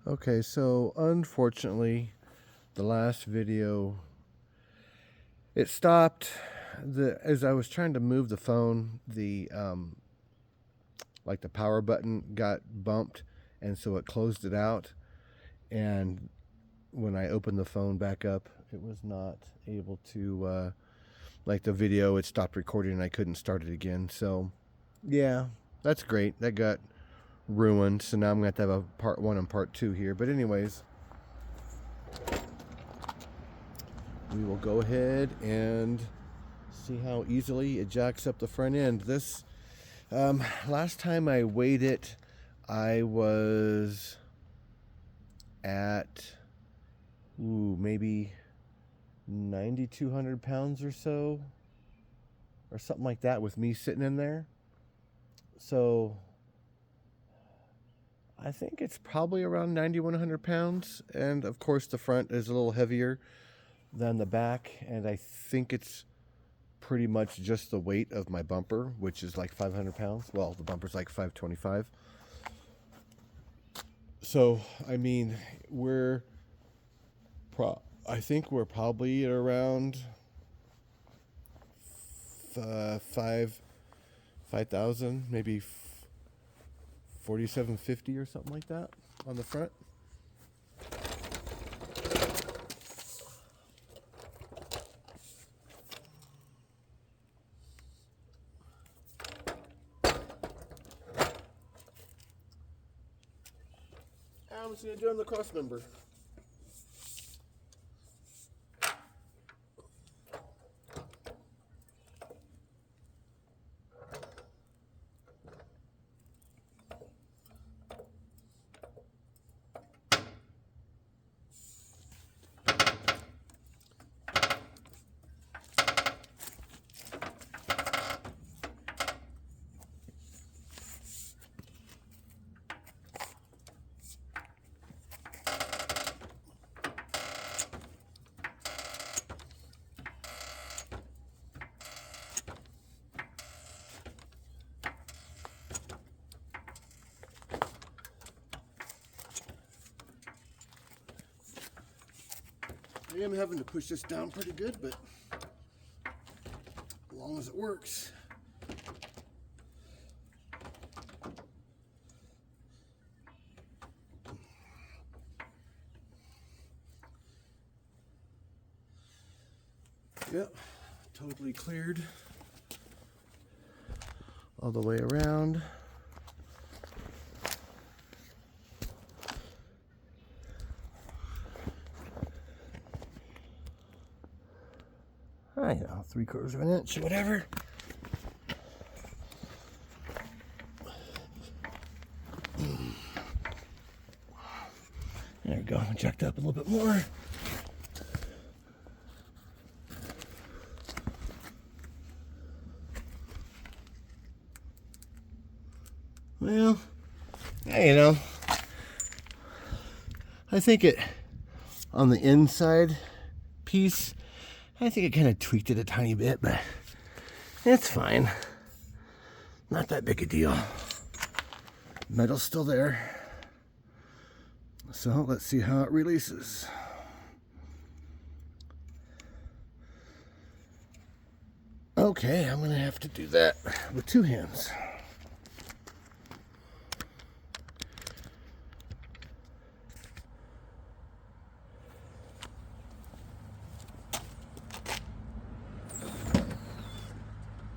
Okay, so unfortunately, the last video, it stopped. As I was trying to move the phone, like the power button got bumped, and so it closed it out. And when I opened the phone back up, it was not able to, like the video, it stopped recording and I couldn't start it again. So, yeah, that's great. That got ruined. So now I'm going to have a part 1 and part 2 here. But anyways, we will go ahead and see how easily it jacks up the front end. This, last time I weighed it, I was at, maybe 9,200 pounds or so, or something like that, with me sitting in there. So I think it's probably around 9,100 pounds. And of course, the front is a little heavier than the back. And I think it's pretty much just the weight of my bumper, which is like 500 pounds. Well, the bumper's like 525. So, I mean, I think we're probably at around 5,000, maybe 4,750 or something like that on the front. I'm just going to do it on the cross member. I am having to push this down pretty good, but as long as it works. Yep, totally cleared all the way around. I know, 3/4 of an inch or whatever. There we go, jacked up a little bit more. Well, you know, I think on the inside piece, I think it kind of tweaked it a tiny bit, but it's fine. Not that big a deal. Metal's still there. So let's see how it releases. Okay, I'm gonna have to do that with 2 hands.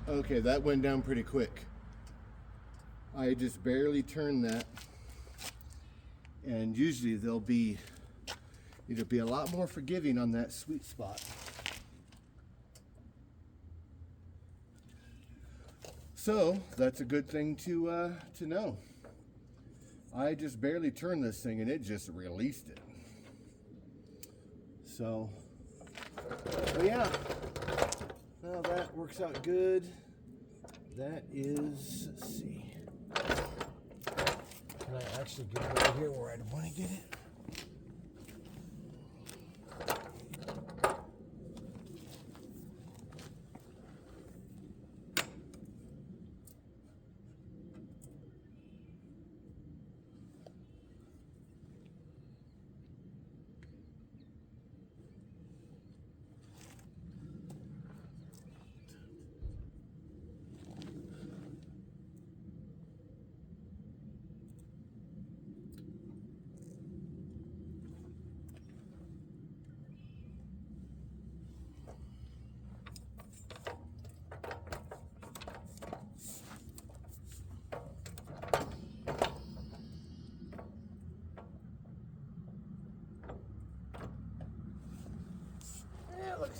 Okay, that went down pretty quick. I just barely turned that, and usually it'll be a lot more forgiving on that sweet spot. So that's a good thing to know. I just barely turned this thing and it just released it. So, but yeah, now that works out good. That is, let's see. Can I actually get it over here where I want to get it?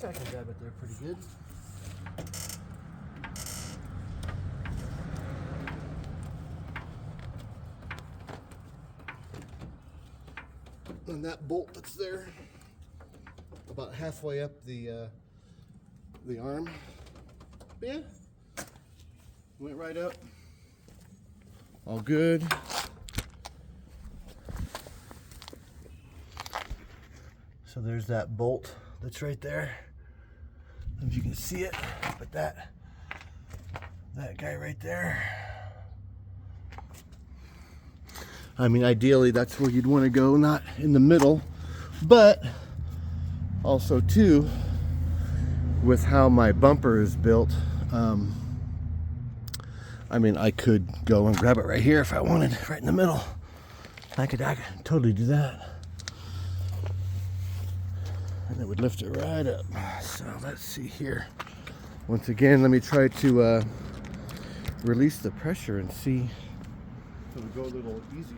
I can grab it there pretty good. And that bolt that's there, about halfway up the arm. Yeah, went right up. All good. So there's that bolt that's right there. I don't know if you can see it, but that guy right there. I mean, ideally that's where you'd want to go, not in the middle, but also too, with how my bumper is built, I mean, I could go and grab it right here if I wanted, right in the middle. I could totally do that. And it would lift it right up. So let's see here. Once again, let me try to release the pressure and see if it'll go a little easier.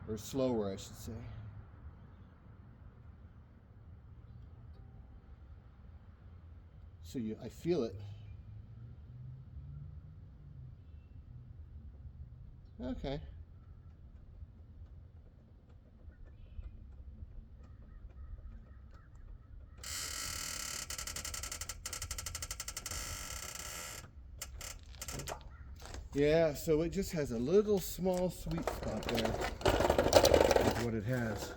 Or slower, I should say. So I feel it. Okay. Yeah, so it just has a little small sweet spot there. That's what it has.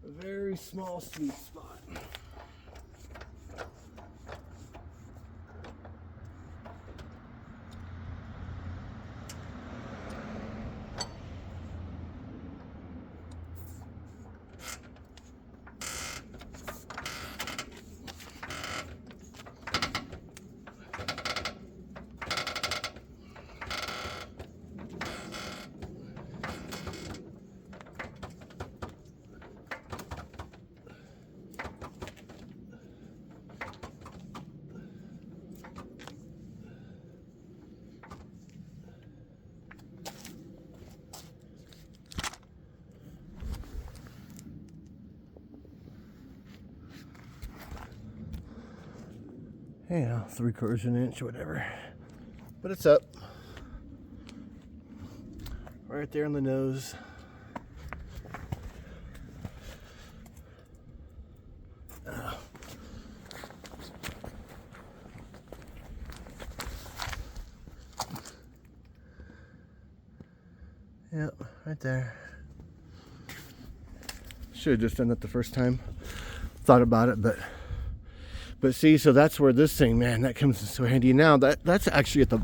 A very small sweet spot. You know, 3/4 inch or whatever. But it's up. Right there on the nose. Yep, right there. Should have just done that the first time. Thought about it, but see, so that's where this thing, man, that comes in so handy. Now that's actually at the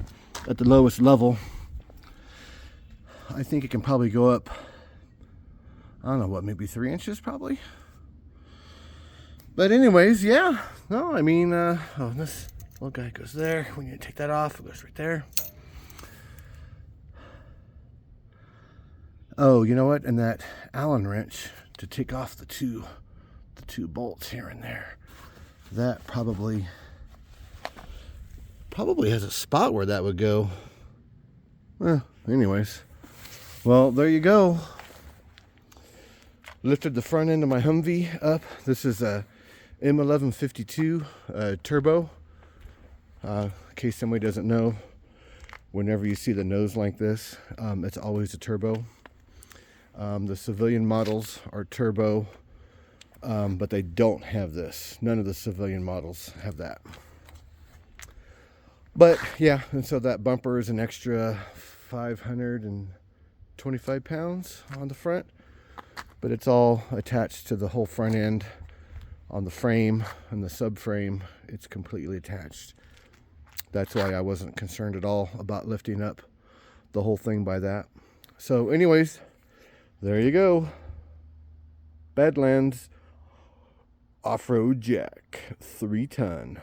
lowest level. I think it can probably go up, I don't know what, maybe 3 inches probably. But anyways, yeah. No, I mean, oh, this little guy goes there. We need to take that off. It goes right there. Oh, you know what? And that Allen wrench to take off the two bolts here and there. That probably has a spot where that would go. Anyways. Well, there you go. Lifted the front end of my Humvee up. This is a M1152 turbo. In case somebody doesn't know, whenever you see the nose like this, it's always a turbo. The civilian models are turbo, but they don't have this. None of the civilian models have that. But yeah, and so that bumper is an extra 525 pounds on the front, but it's all attached to the whole front end. On the frame and the subframe, it's completely attached. That's why I wasn't concerned at all about lifting up the whole thing by that. So anyways, there you go. Badlands off-road jack, 3 ton.